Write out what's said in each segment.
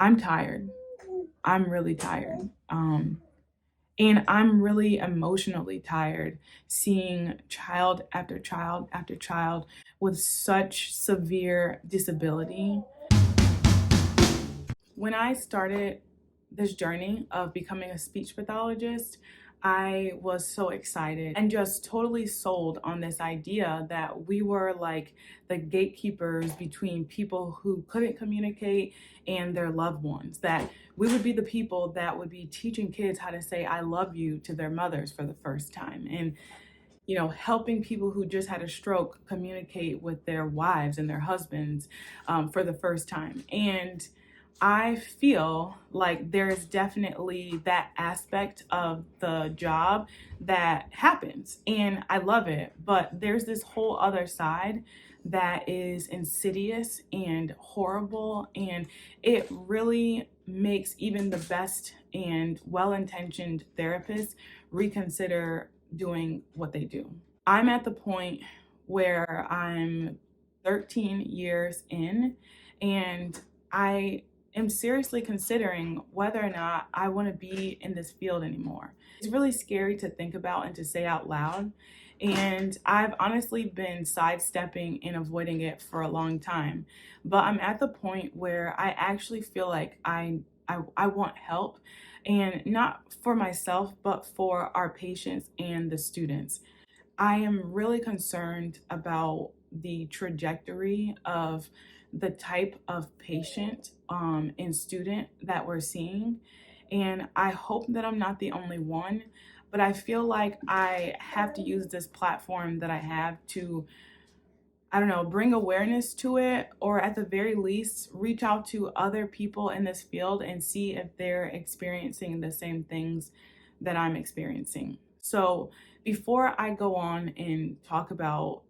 I'm tired. I'm really tired. And I'm really emotionally tired seeing child after child after child with such severe disability. When I started this journey of becoming a speech pathologist, I was so excited and just totally sold on this idea that we were like the gatekeepers between people who couldn't communicate and their loved ones, that we would be the people that would be teaching kids how to say I love you to their mothers for the first time, and helping people who just had a stroke communicate with their wives and their husbands for the first time. And I feel like there is definitely that aspect of the job that happens, and I love it. But there's this whole other side that is insidious and horrible, and it really makes even the best and well intentioned therapists reconsider doing what they do. I'm at the point where I'm 13 years in, and I am seriously considering whether or not I want to be in this field anymore. It's really scary to think about and to say out loud. And I've honestly been sidestepping and avoiding it for a long time. But I'm at the point where I actually feel like I want help, and not for myself, but for our patients and the students. I am really concerned about the trajectory of the type of patient and student that we're seeing. And I hope that I'm not the only one, but I feel like I have to use this platform that I have to, I don't know, bring awareness to it, or at the very least, reach out to other people in this field and see if they're experiencing the same things that I'm experiencing. So, before I go on and talk about,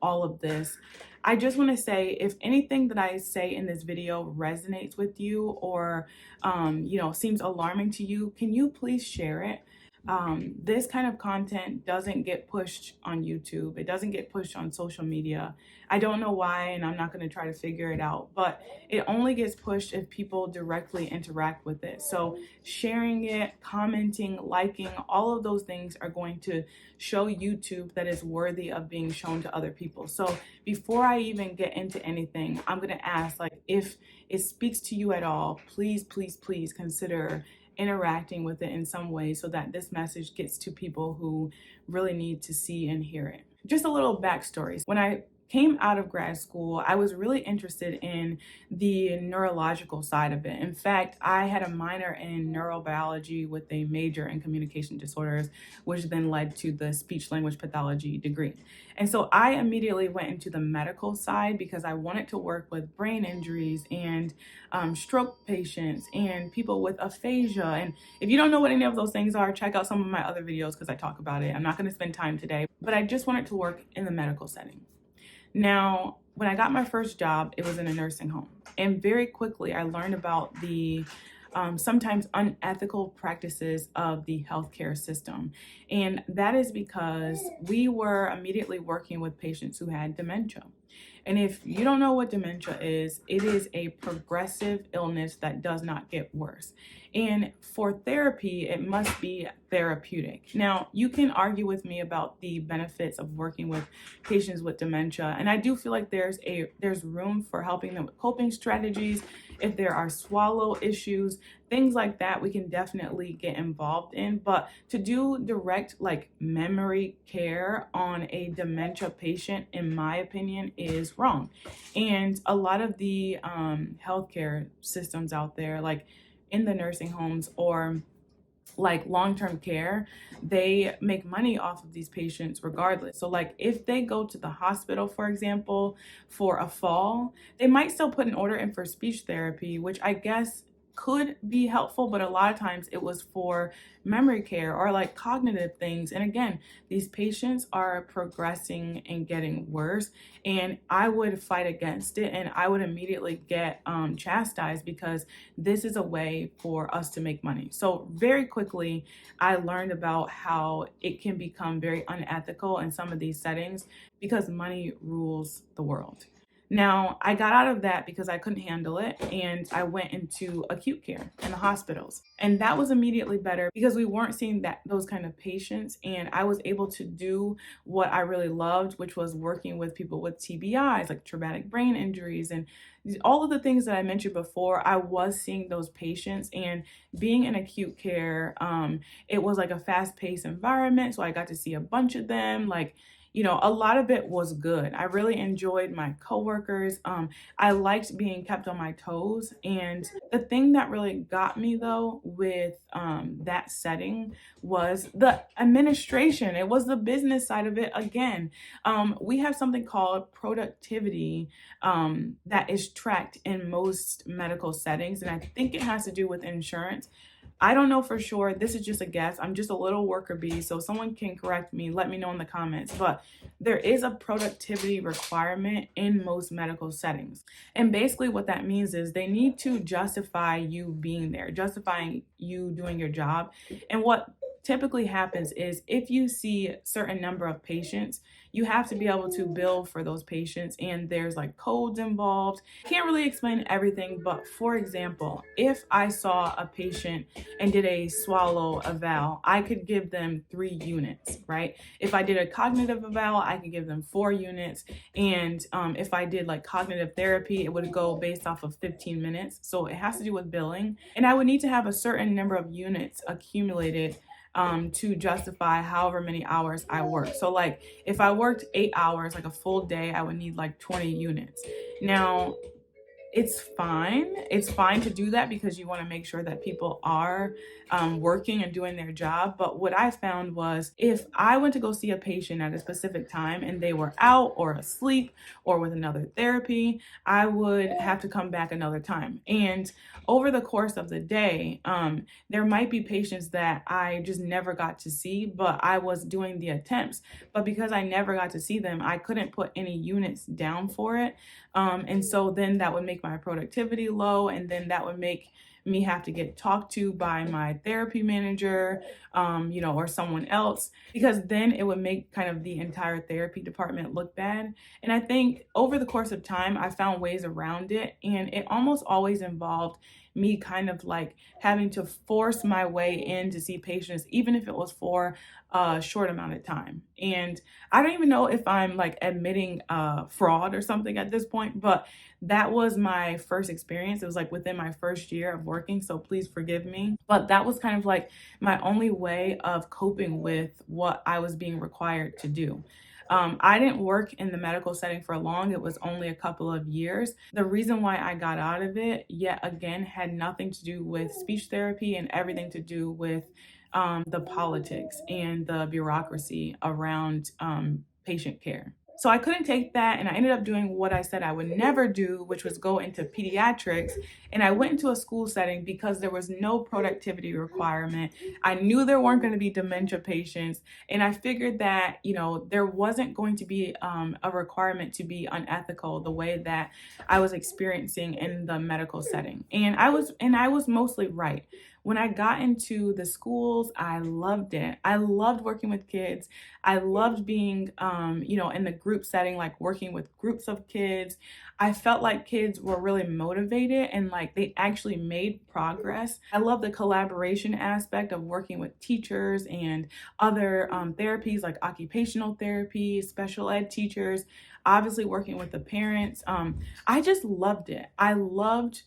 all of this, I just want to say if anything that I say in this video resonates with you, or, seems alarming to you, can you please share it? This kind of content doesn't get pushed on YouTube. It doesn't get pushed on social media. I don't know why, and I'm not going to try to figure it out, but it only gets pushed if people directly interact with it. So sharing it, commenting, liking, all of those things are going to show YouTube that is worthy of being shown to other people. So before I even get into anything, I'm going to ask, like, if it speaks to you at all, please, please, please consider interacting with it in some way so that this message gets to people who really need to see and hear it. Just a little backstory. When I came out of grad school, I was really interested in the neurological side of it. In fact, I had a minor in neurobiology with a major in communication disorders, which then led to the speech language pathology degree. And so I immediately went into the medical side because I wanted to work with brain injuries and stroke patients and people with aphasia. And if you don't know what any of those things are, check out some of my other videos because I talk about it. I'm not going to spend time today, but I just wanted to work in the medical setting. Now, when I got my first job, it was in a nursing home. And very quickly, I learned about the sometimes unethical practices of the healthcare system. And that is because we were immediately working with patients who had dementia. And if you don't know what dementia is, it is a progressive illness that does not get worse. And for therapy, it must be therapeutic. Now, you can argue with me about the benefits of working with patients with dementia, and I do feel like there's room for helping them with coping strategies. If there are swallow issues, things like that, we can definitely get involved in. But to do direct, like, memory care on a dementia patient, in my opinion, is wrong. And a lot of the healthcare systems out there, like in the nursing homes or like long-term care, they make money off of these patients regardless. So like if they go to the hospital, for example, for a fall, they might still put an order in for speech therapy, which I guess could be helpful, but a lot of times it was for memory care or like cognitive things. And again, these patients are progressing and getting worse, and I would fight against it, and I would immediately get chastised because this is a way for us to make money. So very quickly, I learned about how it can become very unethical in some of these settings because money rules the world. Now, I got out of that because I couldn't handle it, and I went into acute care in the hospitals. And that was immediately better because we weren't seeing those kind of patients, and I was able to do what I really loved, which was working with people with TBIs, like traumatic brain injuries, and all of the things that I mentioned before. I was seeing those patients, and being in acute care, it was like a fast-paced environment, so I got to see a bunch of them. Like, a lot of it was good. I really enjoyed my coworkers. I liked being kept on my toes. And the thing that really got me though with that setting was the administration. It was the business side of it again. We have something called productivity that is tracked in most medical settings, and I think it has to do with insurance. I don't know for sure. This is just a guess. I'm just a little worker bee, so someone can correct me. Let me know in the comments. But there is a productivity requirement in most medical settings. And basically, what that means is they need to justify you being there, justifying you doing your job. And what typically happens is if you see a certain number of patients, you have to be able to bill for those patients, and there's like codes involved. Can't really explain everything, but for example, if I saw a patient and did a swallow eval, I could give them 3 units, right? If I did a cognitive eval, I could give them 4 units. And if I did like cognitive therapy, it would go based off of 15 minutes. So it has to do with billing. And I would need to have a certain number of units accumulated to justify however many hours I work. So like if I worked 8 hours, like a full day, I would need like 20 units. Now, it's fine. It's fine to do that because you want to make sure that people are working and doing their job. But what I found was if I went to go see a patient at a specific time and they were out or asleep or with another therapy, I would have to come back another time. And over the course of the day, there might be patients that I just never got to see, but I was doing the attempts. But because I never got to see them, I couldn't put any units down for it. And so then that would make my productivity low, and then that would make me have to get talked to by my therapy manager, or someone else, because then it would make kind of the entire therapy department look bad. And I think over the course of time, I found ways around it, and it almost always involved me kind of like having to force my way in to see patients, even if it was for a short amount of time. And I don't even know if I'm like admitting fraud or something at this point, but that was my first experience. It was like within my first year of working, so please forgive me. But that was kind of like my only way of coping with what I was being required to do. I didn't work in the medical setting for long. It was only a couple of years. The reason why I got out of it, yet again, had nothing to do with speech therapy and everything to do with the politics and the bureaucracy around patient care. So I couldn't take that, and I ended up doing what I said I would never do, which was go into pediatrics. And I went into a school setting because there was no productivity requirement. I knew there weren't going to be dementia patients, and I figured that there wasn't going to be a requirement to be unethical the way that I was experiencing in the medical setting. And I was mostly right. When I got into the schools, I loved it. I loved working with kids. I loved being, in the group setting, like working with groups of kids. I felt like kids were really motivated and like they actually made progress. I love the collaboration aspect of working with teachers and other therapies like occupational therapy, special ed teachers, obviously working with the parents. I just loved it. I loved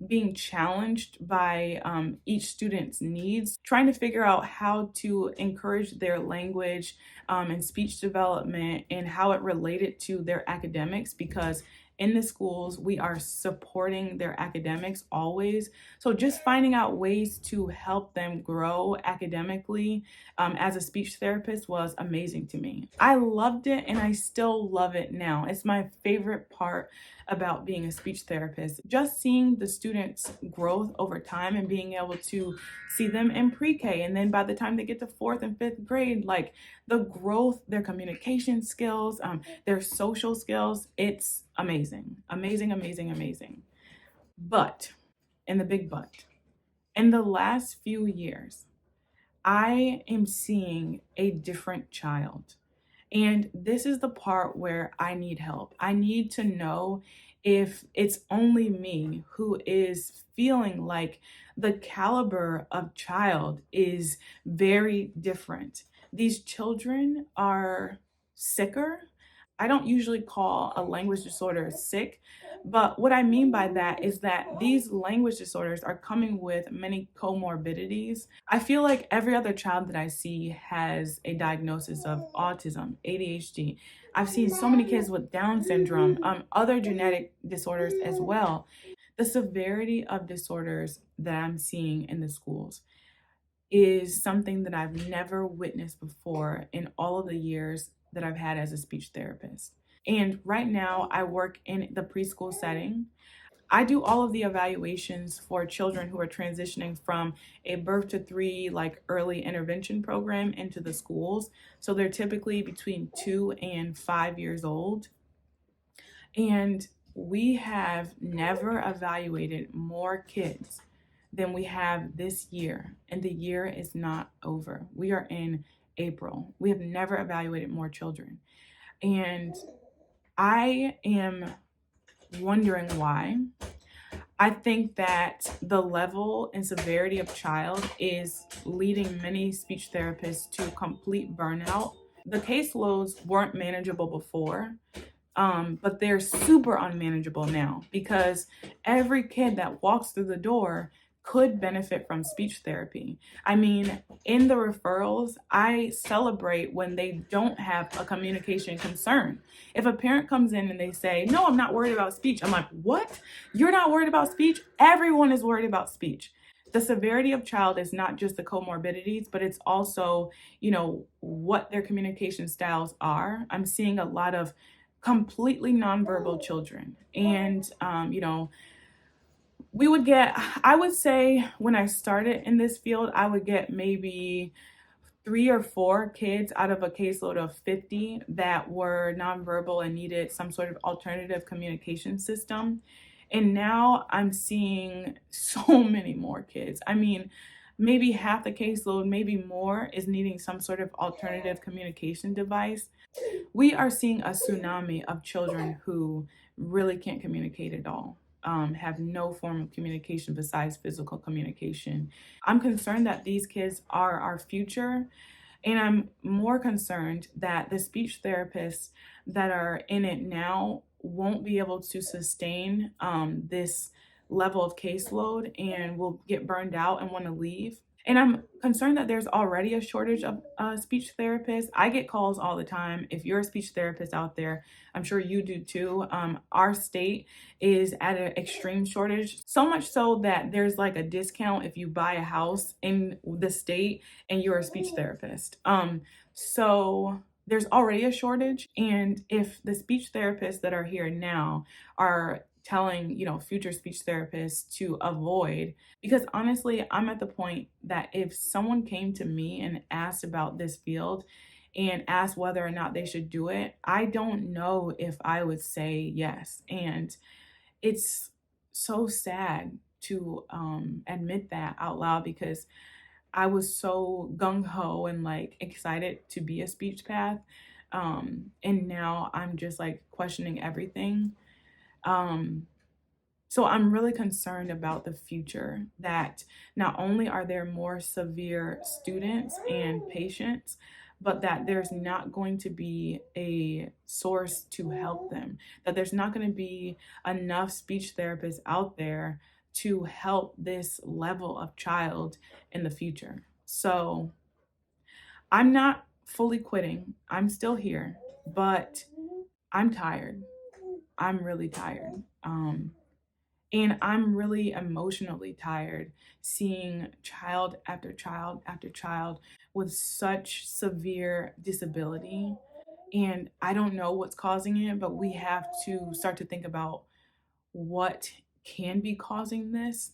being challenged by each student's needs, trying to figure out how to encourage their language and speech development and how it related to their academics, because in the schools, we are supporting their academics always. So just finding out ways to help them grow academically as a speech therapist was amazing to me. I loved it, and I still love it now. It's my favorite part about being a speech therapist. Just seeing the students' growth over time and being able to see them in pre-K, and then by the time they get to 4th and 5th grade, like the growth, their communication skills, their social skills, it's amazing, amazing, amazing, amazing. But, and the big but, in the last few years, I am seeing a different child. And this is the part where I need help. I need to know if it's only me who is feeling like the caliber of child is very different. These children are sicker. I don't usually call a language disorder sick, but what I mean by that is that these language disorders are coming with many comorbidities. I feel like every other child that I see has a diagnosis of autism, ADHD. I've seen so many kids with Down syndrome, other genetic disorders as well. The severity of disorders that I'm seeing in the schools is something that I've never witnessed before in all of the years that I've had as a speech therapist. And right now, I work in the preschool setting. I do all of the evaluations for children who are transitioning from a birth to three, like early intervention program into the schools. So they're typically between 2 and 5 years old. And we have never evaluated more kids than we have this year. And the year is not over. We are in April. We have never evaluated more children. And I am wondering why. I think that the level and severity of child is leading many speech therapists to complete burnout. The caseloads weren't manageable before, but they're super unmanageable now because every kid that walks through the door could benefit from speech therapy. I mean, in the referrals, I celebrate when they don't have a communication concern. If a parent comes in and they say, "No, I'm not worried about speech," I'm like, "What? You're not worried about speech? Everyone is worried about speech." The severity of child is not just the comorbidities, but it's also, what their communication styles are. I'm seeing a lot of completely nonverbal children. And, I would say when I started in this field, I would get maybe 3 or 4 kids out of a caseload of 50 that were nonverbal and needed some sort of alternative communication system. And now I'm seeing so many more kids. I mean, maybe half the caseload, maybe more, is needing some sort of alternative communication device. We are seeing a tsunami of children who really can't communicate at all, have no form of communication besides physical communication. I'm concerned that these kids are our future, and I'm more concerned that the speech therapists that are in it now won't be able to sustain this level of caseload and will get burned out and want to leave. And I'm concerned that there's already a shortage of speech therapists. I get calls all the time. If you're a speech therapist out there, I'm sure you do too. Our state is at an extreme shortage, so much so that there's like a discount if you buy a house in the state and you're a speech therapist. So there's already a shortage. And if the speech therapists that are here now are telling, future speech therapists to avoid, because honestly, I'm at the point that if someone came to me and asked about this field and asked whether or not they should do it, I don't know if I would say yes. And it's so sad to admit that out loud because I was so gung ho and like excited to be a speech path. And now I'm just like questioning everything. Um, so I'm really concerned about the future, that not only are there more severe students and patients, but that there's not going to be a source to help them, that there's not going to be enough speech therapists out there to help this level of child in the future. So I'm not fully quitting. I'm still here, but I'm tired. I'm really tired. And I'm really emotionally tired seeing child after child after child with such severe disability. And I don't know what's causing it, but we have to start to think about what can be causing this.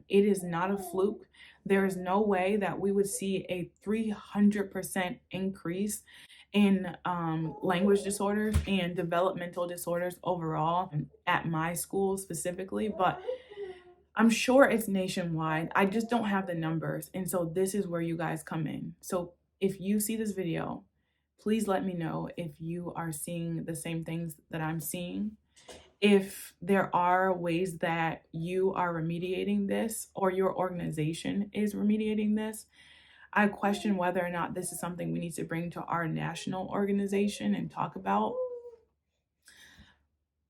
It is not a fluke. There is no way that we would see a 300% increase in language disorders and developmental disorders overall at my school specifically, but I'm sure it's nationwide. I just don't have the numbers. And so this is where you guys come in. So if you see this video, Please let me know if you are seeing the same things that I'm seeing. If there are ways that you are remediating this or your organization is remediating this, I question whether or not this is something we need to bring to our national organization and talk about.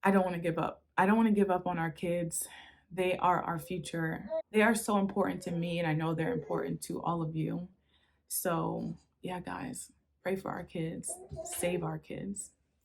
I don't want to give up. I don't want to give up on our kids. They are our future. They are so important to me, and I know they're important to all of you. So, yeah, guys, pray for our kids, save our kids.